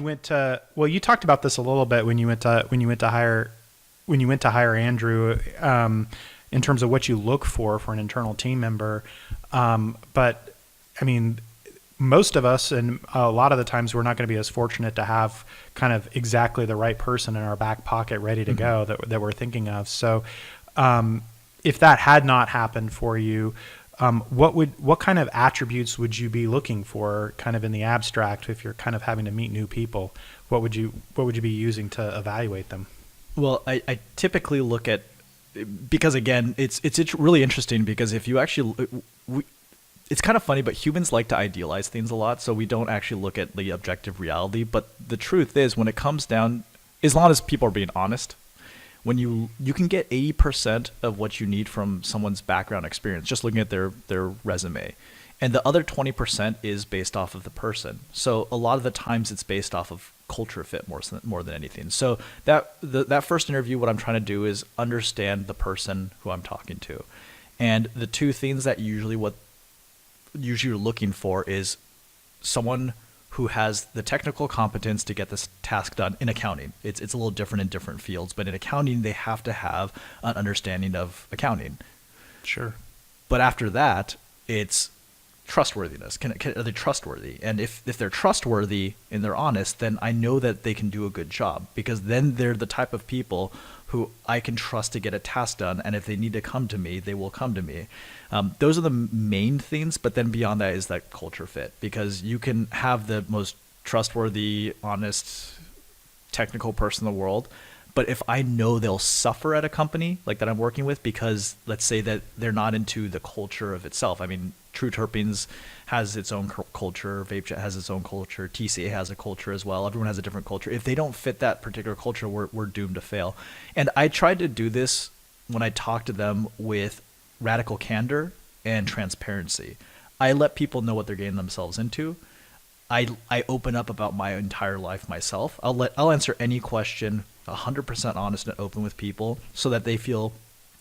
you talked about this a little bit when you went to hire Andrew, in terms of what you look for an internal team member. But I mean, most of us, and a lot of the times, we're not going to be as fortunate to have kind of exactly the right person in our back pocket ready to go that we're thinking of. So, if that had not happened for you, what kind of attributes would you be looking for, kind of in the abstract, if you're kind of having to meet new people? What would you be using to evaluate them? Well, I typically look at, because again, it's really interesting, because if you actually, it's kind of funny, but humans like to idealize things a lot, so we don't actually look at the objective reality. But the truth is, when it comes down, as long as people are being honest, when you can get 80% of what you need from someone's background experience, just looking at their resume. And the other 20% is based off of the person. So a lot of the times it's based off of culture fit more than anything. So that first interview, what I'm trying to do is understand the person who I'm talking to. And the two things that usually you're looking for is someone who has the technical competence to get this task done in accounting. It's a little different in different fields, but in accounting, they have to have an understanding of accounting. Sure. But after that, it's trustworthiness. Are they trustworthy? And if they're trustworthy and they're honest, then I know that they can do a good job, because then they're the type of people who I can trust to get a task done. And if they need to come to me, they will come to me. Those are the main things. But then beyond that is that culture fit, because you can have the most trustworthy, honest, technical person in the world, but if I know they'll suffer at a company like that I'm working with, because let's say that they're not into the culture of itself. I mean, True Terpenes has its own culture, VapeJet has its own culture, TCA has a culture as well. Everyone has a different culture. If they don't fit that particular culture, we're doomed to fail. And I tried to do this when I talked to them with radical candor and transparency. I let people know what they're getting themselves into. I open up about my entire life myself. I'll answer any question 100% honest and open with people, so that they feel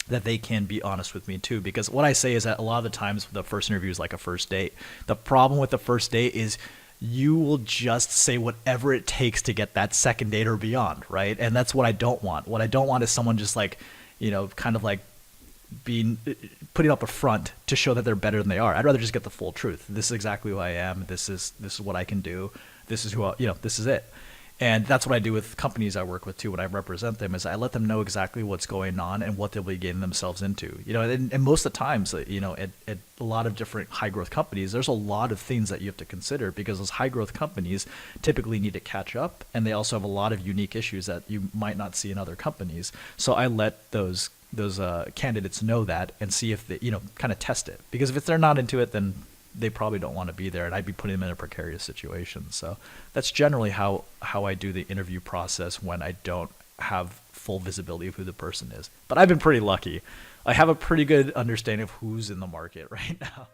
that they can be honest with me too. Because what I say is that a lot of the times the first interview is like a first date. The problem with the first date is you will just say whatever it takes to get that second date or beyond, right? And that's what I don't want. What I don't want is someone just like, kind of like putting up a front to show that they're better than they are. I'd rather just get the full truth. This is exactly who I am. This is what I can do. This is this is it. And that's what I do with companies I work with too. When I represent them, is I let them know exactly what's going on and what they'll be getting themselves into. And most of the times, at a lot of different high growth companies, there's a lot of things that you have to consider, because those high growth companies typically need to catch up, and they also have a lot of unique issues that you might not see in other companies. So I let those candidates know that, and see if they, kind of test it. Because if they're not into it, then they probably don't want to be there, and I'd be putting them in a precarious situation. So that's generally how I do the interview process when I don't have full visibility of who the person is. But I've been pretty lucky. I have a pretty good understanding of who's in the market right now.